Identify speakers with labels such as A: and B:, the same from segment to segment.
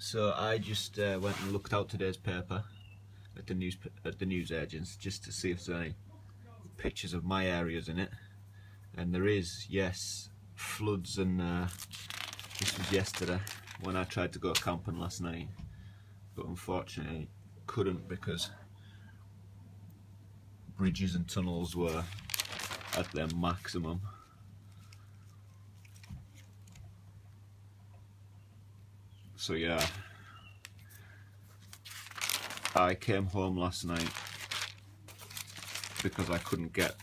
A: So I just went and looked out today's paper at the news agents just to see if there's any pictures of my areas in it, and there is, yes, floods, and this was yesterday when I tried to go camping last night, but unfortunately couldn't because bridges and tunnels were at their maximum. So yeah, I came home last night because I couldn't get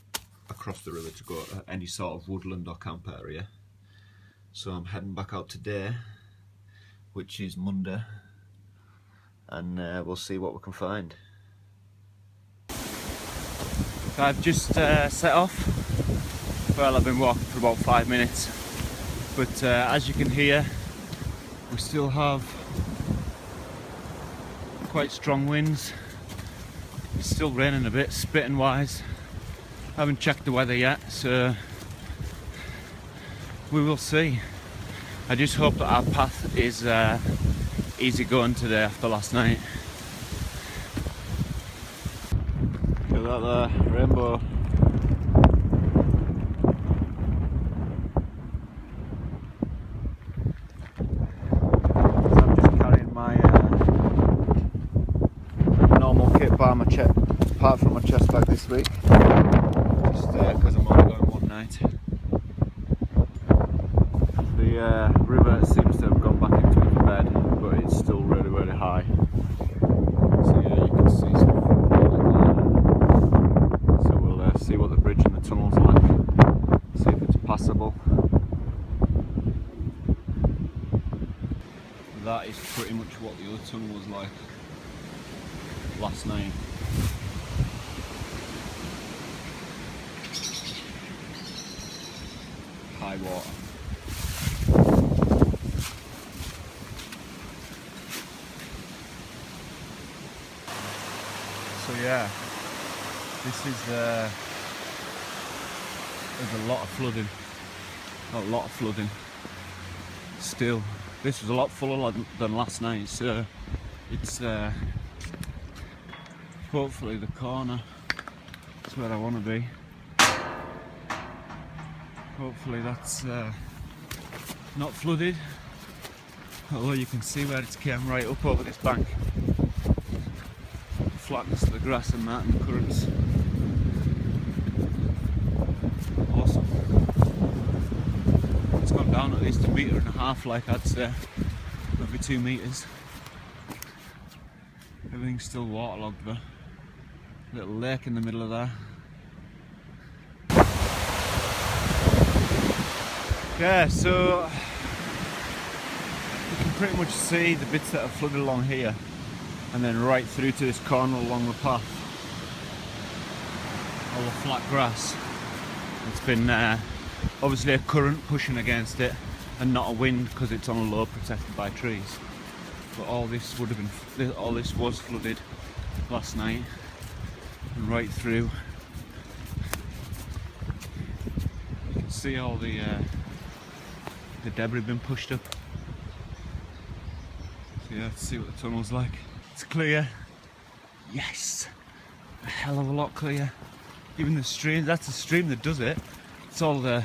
A: across the river to go to any sort of woodland or camp area. So I'm heading back out today, which is Monday, and we'll see what we can find. So I've just set off. Well, I've been walking for about 5 minutes, but as you can hear, we still have quite strong winds. It's still raining a bit, spitting wise. I haven't checked the weather yet, so we will see. I just hope that our path is easy going today after last night. Look at that there, rainbow. So I'm just carrying my normal kit bar my chest, apart from my chest bag this week, just because I'm only going one night. The river seems to have gone back into its bed, but it's still really, really high. So yeah, you can see some falling there. So we'll see what the bridge and the tunnels are like, see if it's passable. That is pretty much what the other tunnel was like last night. High water. So yeah, this is there's a lot of flooding, still. This was a lot fuller than last night, so it's hopefully the corner is where I want to be. Hopefully that's not flooded, although you can see where it's came right up over this bank. Flatness of the grass and that, and the currents. Awesome. It's gone down at least 1.5 meters, like I'd say, maybe 2 meters. Everything's still waterlogged though. Little lake in the middle of there. Yeah, so you can pretty much see the bits that are flooded along here, and then right through to this corner along the path. All the flat grass. It's been obviously a current pushing against it, and not a wind because it's on a low protected by trees. But all this would have been, all this was flooded last night, and right through. You can see all the debris been pushed up. So yeah, let's see what the tunnel's like. It's clear. Yes! A hell of a lot clear. Even the stream, that's the stream that does it. It's all the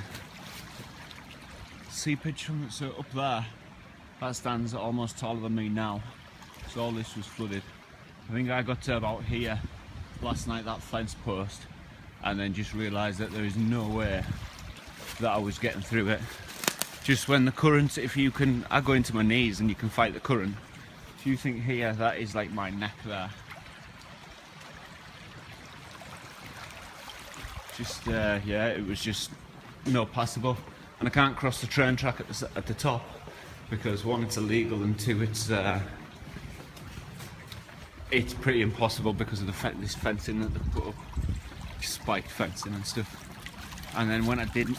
A: seepage from it. So up there, that stands almost taller than me now. So all this was flooded. I think I got to about here last night, that fence post, and then just realised that there is no way that I was getting through it. Just when the current, I go into my knees and you can fight the current. If you think here, that is like my neck there. Just, yeah, it was just no passable. And I can't cross the train track at the top because one, it's illegal, and two, it's pretty impossible because of this fencing that they put up, spiked fencing and stuff. And then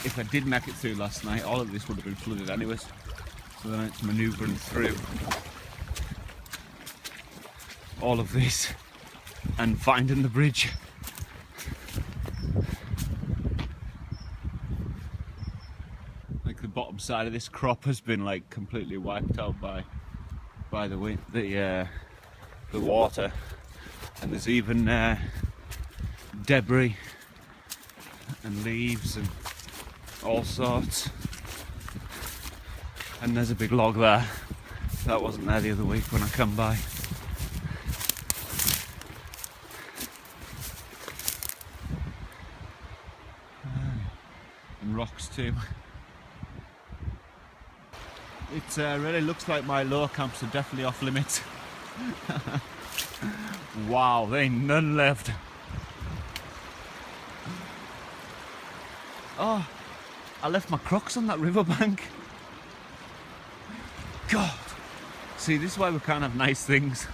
A: if I did make it through last night, all of this would have been flooded anyways. So then it's manoeuvring through all of this and finding the bridge. Like the bottom side of this crop has been like completely wiped out by by the water, and there's even debris and leaves and all sorts. And there's a big log there that wasn't there the other week when I come by. And rocks too. It really looks like my lower camps are definitely off limits. Wow, there ain't none left. Oh, I left my Crocs on that riverbank. God. See, this is why we can't have nice things.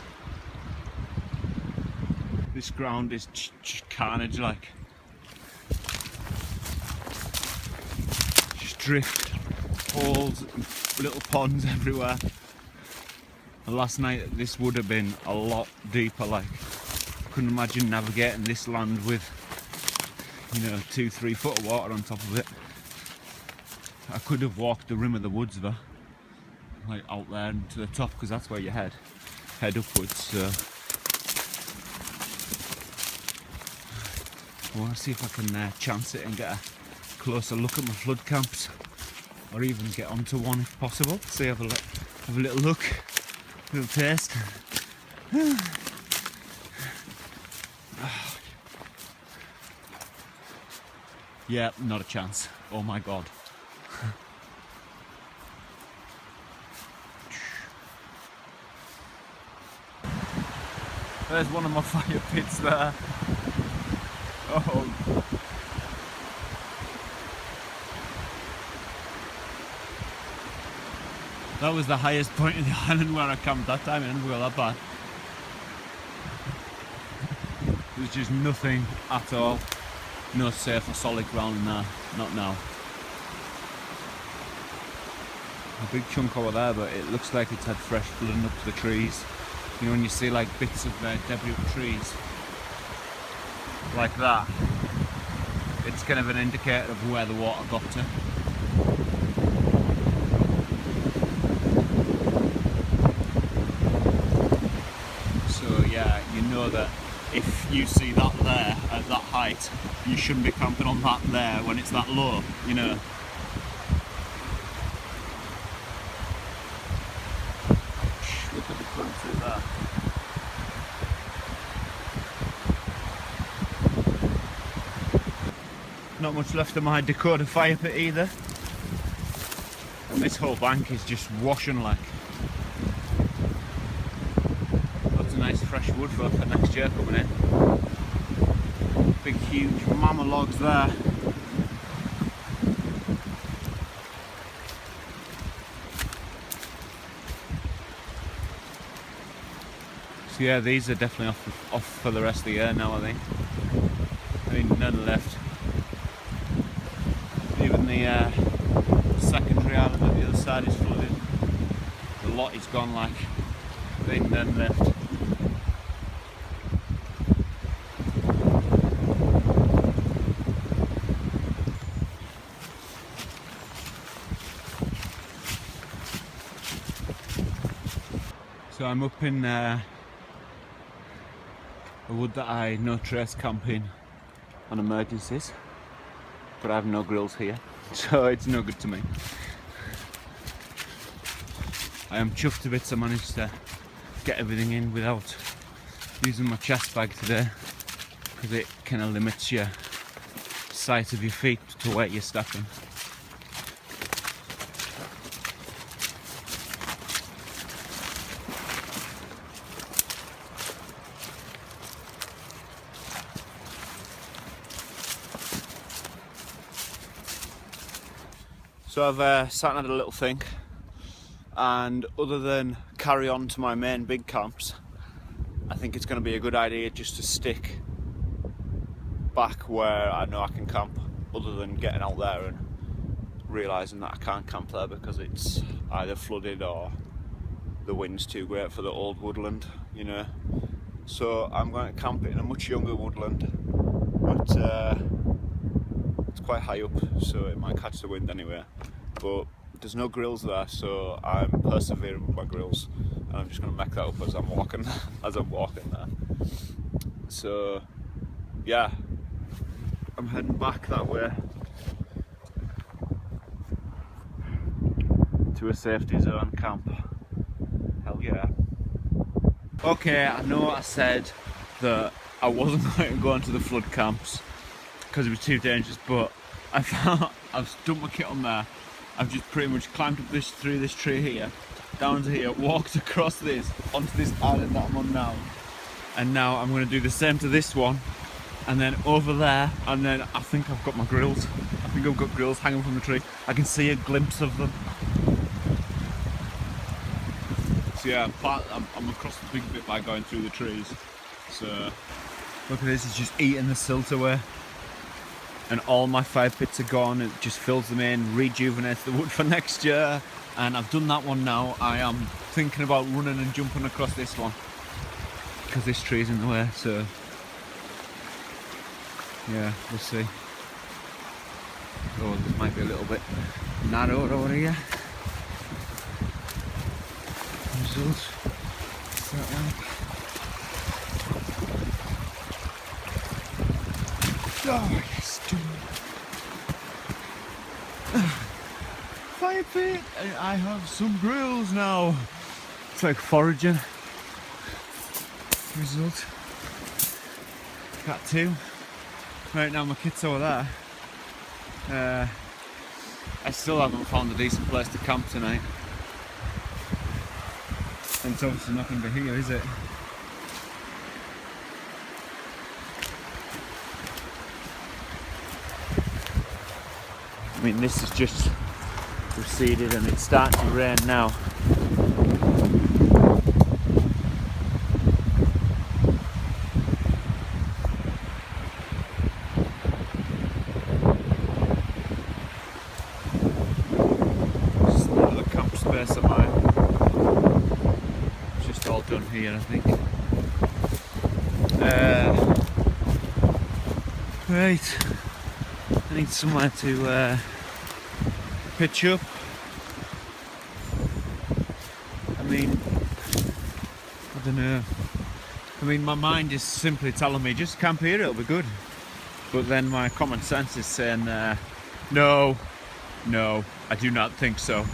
A: This ground is just carnage, like. Just drift, holes, little ponds everywhere. And last night this would have been a lot deeper, like. Couldn't imagine navigating this land with, 2-3 foot of water on top of it. I could have walked the rim of the woods though, like out there and to the top, because that's where you head upwards. So I want to see if I can chance it and get a closer look at my flood camps, or even get onto one if possible. See, have a little look, a little taste. Yeah, not a chance. Oh my god. There's one of my fire pits there. Oh. That was the highest point of the island where I camped that time. It didn't go that bad. There's just nothing at all. No safe or solid ground in there. Not now. A big chunk over there, but it looks like it's had fresh flooding up to the trees. You know, when you see like bits of debris of trees like that, it's kind of an indicator of where the water got to. So yeah, you know that if you see that there at that height, you shouldn't be camping on that there when it's that low, you know. Look at the current through there. Not much left of my Dakota fire pit either. And this whole bank is just washing like. Lots of nice fresh wood for next year coming in. Big huge mama logs there. So yeah, these are definitely off for the rest of the year now, I think. I mean, none left. Even the secondary island at the other side is flooded. The lot is gone, like. There ain't none left. So I'm up in a wood that I no trace camping on emergencies, but I have no grills here, so it's no good to me. I am chuffed to bits I managed to get everything in without using my chest bag today, because it kind of limits your sight of your feet to where you're stepping. So I've sat and had a little think, and other than carry on to my main big camps, I think it's going to be a good idea just to stick back where I know I can camp, other than getting out there and realising that I can't camp there because it's either flooded or the wind's too great for the old woodland, you know. So I'm going to camp it in a much younger woodland, but it's quite high up, so it might catch the wind anyway. But there's no grills there, so I'm persevering with my grills. And I'm just going to make that up as I'm walking, there. So, yeah, I'm heading back that way to a safety zone camp. Hell yeah. Okay, I know I said that I wasn't going to go into the flood camps because it was too dangerous, but I've dumped my kit on there. I've just pretty much climbed up through this tree here, down to here, walked across this, onto this island that I'm on now. And now I'm going to do the same to this one, and then over there, and then I think I've got my grills. I think I've got grills hanging from the tree. I can see a glimpse of them. So yeah, I'm across the big bit by going through the trees. So look at this, it's just eating the silt away. And all my fire pits are gone. It just fills them in, rejuvenates the wood for next year. And I've done that one now. I am thinking about running and jumping across this one because this tree's in the way. So yeah, we'll see. Oh, this might be a little bit narrowed over here. Results. What's that like? Oh yes, dude. Fire pit! I have some grills now. It's like foraging. Result. Got two. Right now my kit's over there. I still haven't found a decent place to camp tonight. And it's obviously not going to be here, is it? I mean, this has just receded and it's starting to rain now. Just another camp space of mine. It's just all done here, I think. Right, I need somewhere to pitch up. I mean, I don't know. I mean, my mind is simply telling me just camp here, it'll be good. But then my common sense is saying, no, I do not think so.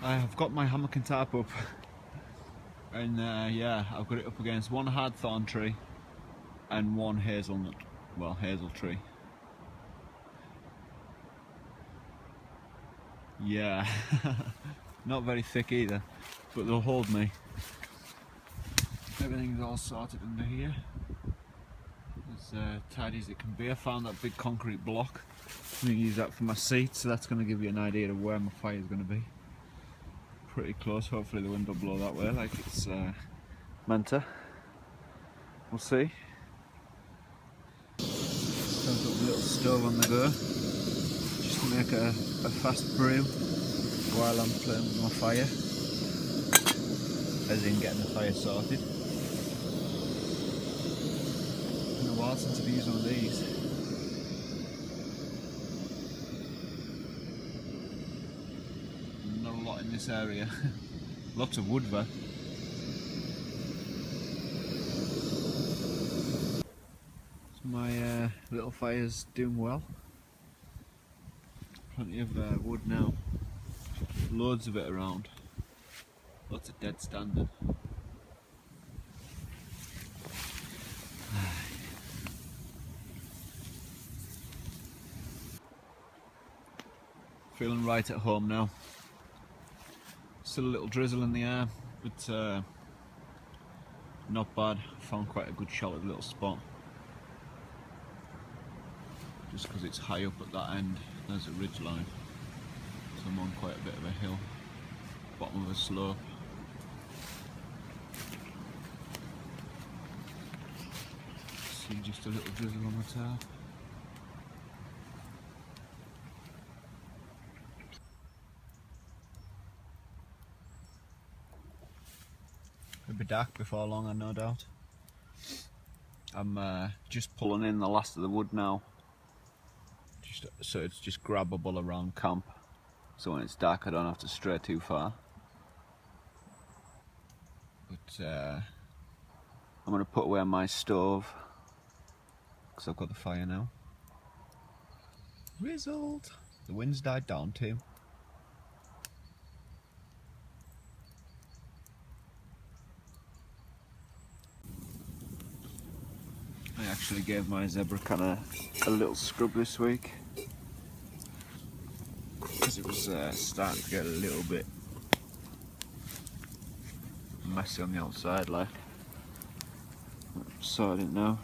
A: I have got my hammock and tarp up. And yeah, I've got it up against one hard thorn tree and one hazel tree. Yeah, not very thick either, but they'll hold me. Everything's all sorted under here. As tidy as it can be. I found that big concrete block. I'm going to use that for my seat, so that's going to give you an idea of where my fire is going to be. Pretty close, hopefully the wind will blow that way like it's meant to. We'll see. So I've got a little stove on the go, just to make a fast brew while I'm playing with my fire, as in getting the fire sorted. It's been a while since I've used one of these. Not a lot in this area. Lots of wood there. So my little fire's doing well. Plenty of wood now. Loads of it around. Lots of dead standard. Feeling right at home now. Still a little drizzle in the air, but not bad. Found quite a good shot at a little spot. Just because it's high up at that end, there's a ridge line. So I'm on quite a bit of a hill, bottom of a slope. See just a little drizzle on the tarp. It'll be dark before long, I no doubt. I'm just pulling in the last of the wood now, so it's just grabbable around camp, so when it's dark I don't have to stray too far. But I'm going to put away my stove because I've got the fire now. Result! The wind's died down too. I actually gave my zebra kind a little scrub this week because it was starting to get a little bit messy on the outside, like. So I didn't know.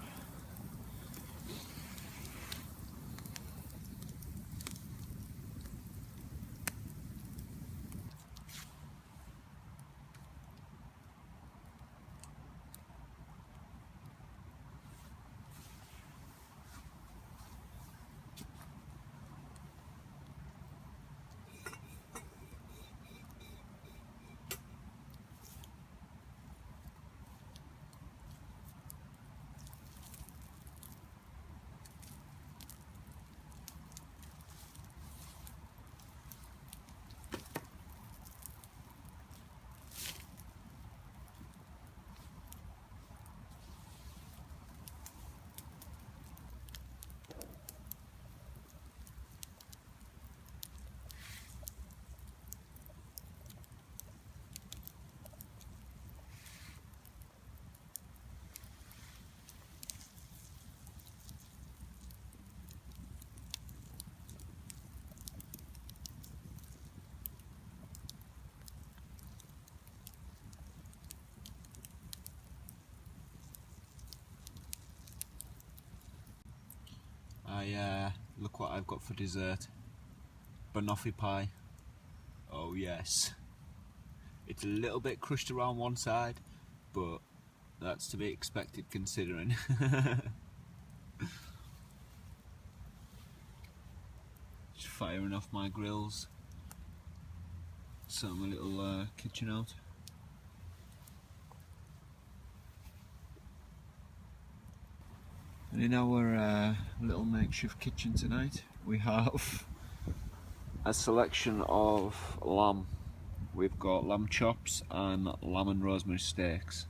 A: Look what I've got for dessert. Banoffee pie. Oh yes. It's a little bit crushed around one side, but that's to be expected considering. Just firing off my grills. Sort my little kitchen out. And in our little makeshift kitchen tonight, we have a selection of lamb. We've got lamb chops and lamb and rosemary steaks.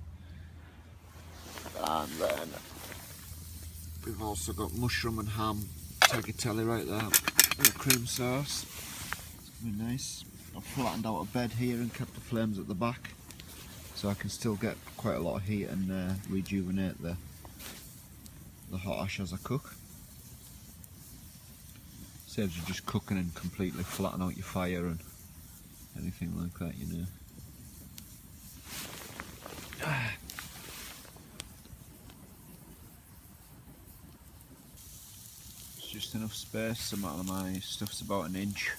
A: And then we've also got mushroom and ham tagliatelle right there, and a cream sauce. It's gonna be nice. I've flattened out a bed here and kept the flames at the back, so I can still get quite a lot of heat and rejuvenate the hot ash as I cook. Saves you just cooking and completely flatten out your fire and anything like that, you know. It's just enough space. Some of my stuff's about an inch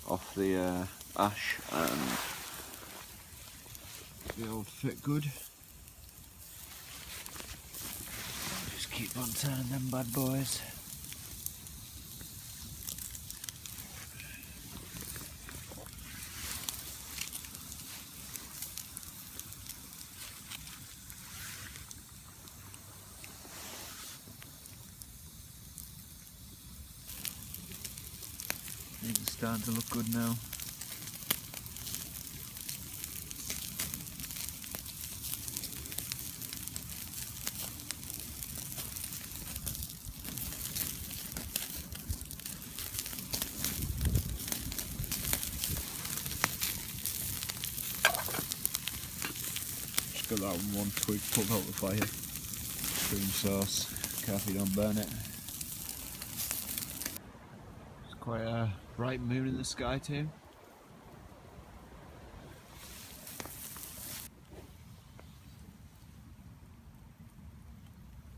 A: off the ash and they all fit good. Just keep on turning them bad boys. These are starting to look good now. Just got that one twig pulled out the fire. Cream sauce, careful you don't burn it. It's quite a bright moon in the sky too.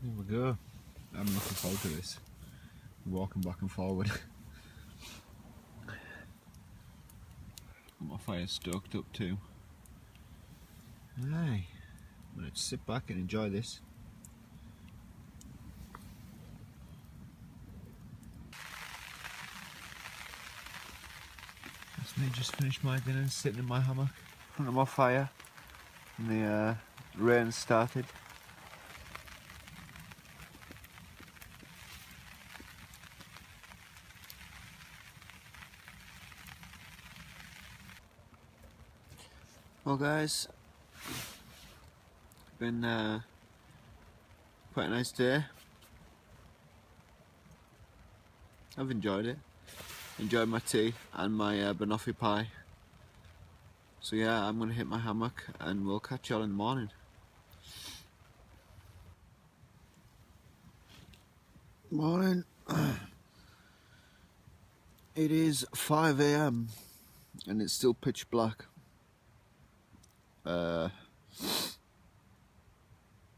A: There we go. I'm looking forward to this. Walking back and forward. My fire's stoked up too. Aye. I'm going to sit back and enjoy this. That's me just finished my dinner and sitting in my hammock in front of my fire. And the rain started. Well guys, been quite a nice day. I've enjoyed it. Enjoyed my tea and my banoffee pie. So yeah, I'm gonna hit my hammock and we'll catch y'all in the morning. Morning. It is 5 AM and it's still pitch black.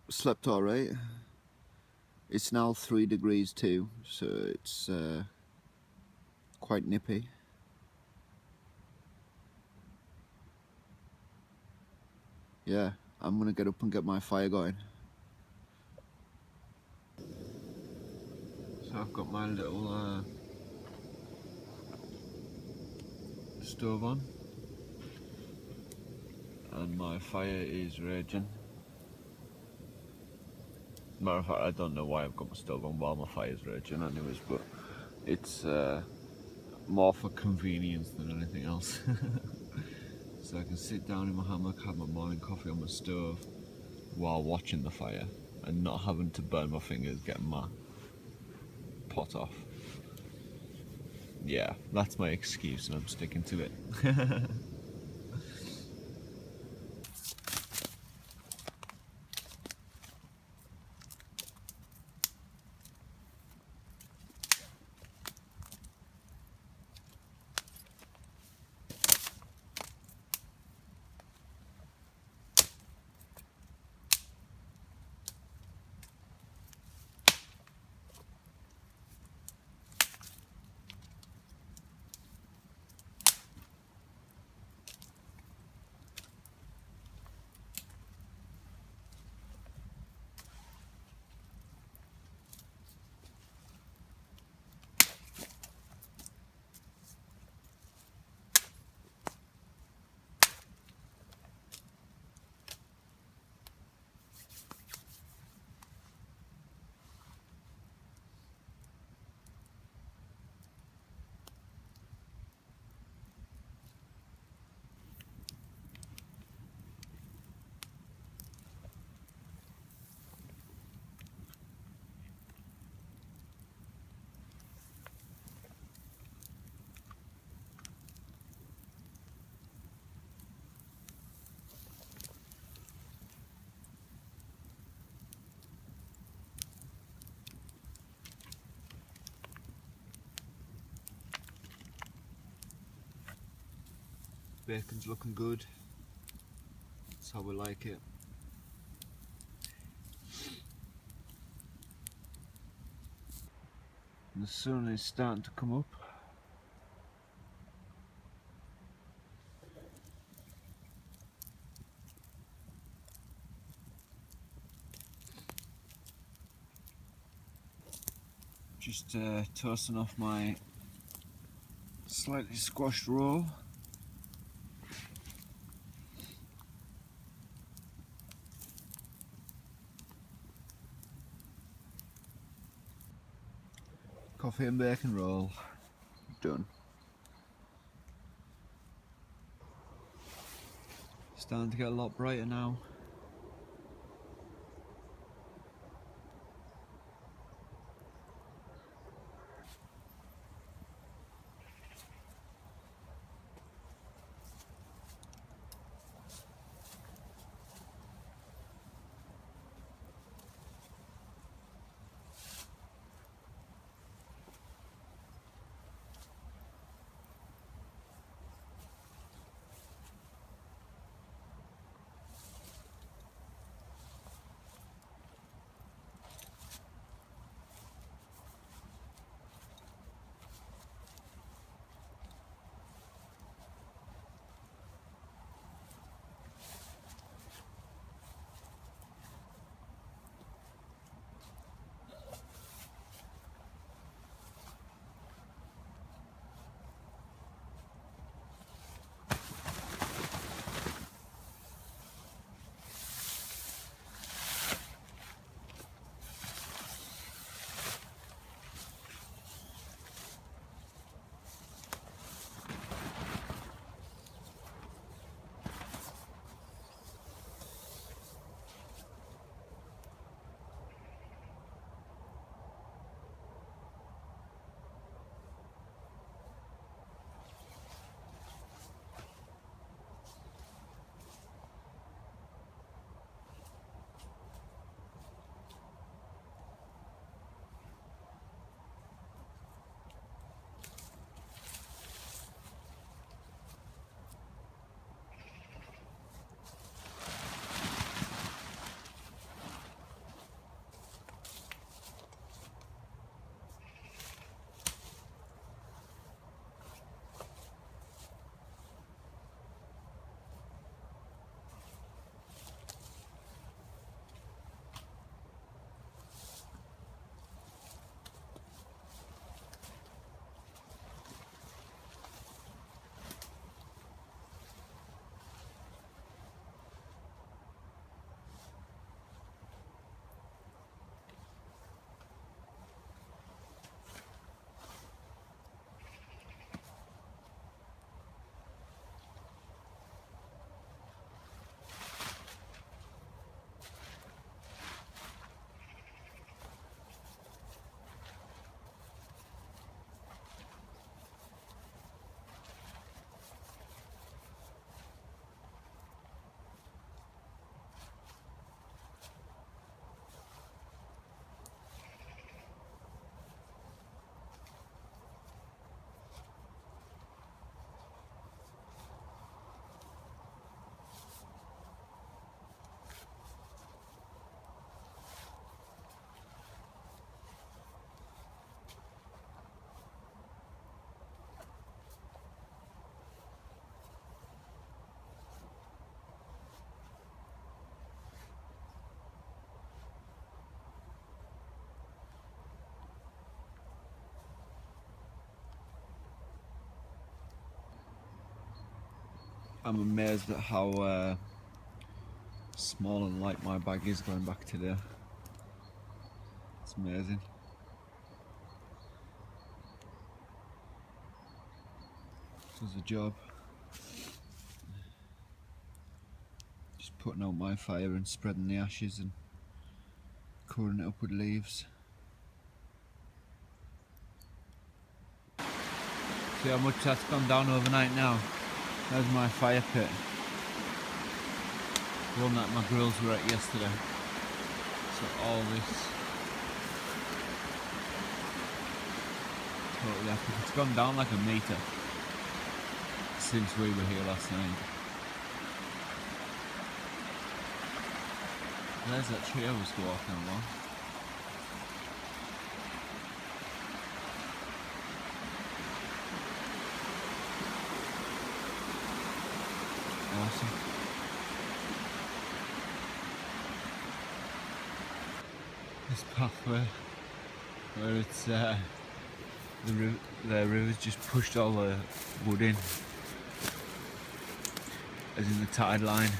A: Slept alright. It's now 3 degrees too, so it's quite nippy. Yeah, I'm gonna get up and get my fire going. So I've got my little stove on and my fire is raging. Matter of fact, I don't know why I've got my stove on while my fire's raging anyways, but it's more for convenience than anything else. So I can sit down in my hammock, have my morning coffee on my stove while watching the fire and not having to burn my fingers getting my pot off. Yeah, that's my excuse and I'm sticking to it. Bacon's looking good. That's how we like it. And the sun is starting to come up. Just toasting off my slightly squashed roll. Coffee and bacon roll. Done. Starting to get a lot brighter now. I'm amazed at how small and light my bag is going back to there. It's amazing. Does the job. Just putting out my fire and spreading the ashes and covering it up with leaves. See how much that's gone down overnight now. There's my fire pit. The one that my grills were at yesterday. So all this totally epic. It's gone down like a metre since we were here last night. There's that tree I was walking along. Awesome. This pathway where it's the river's just pushed all the wood in, as in the tide line.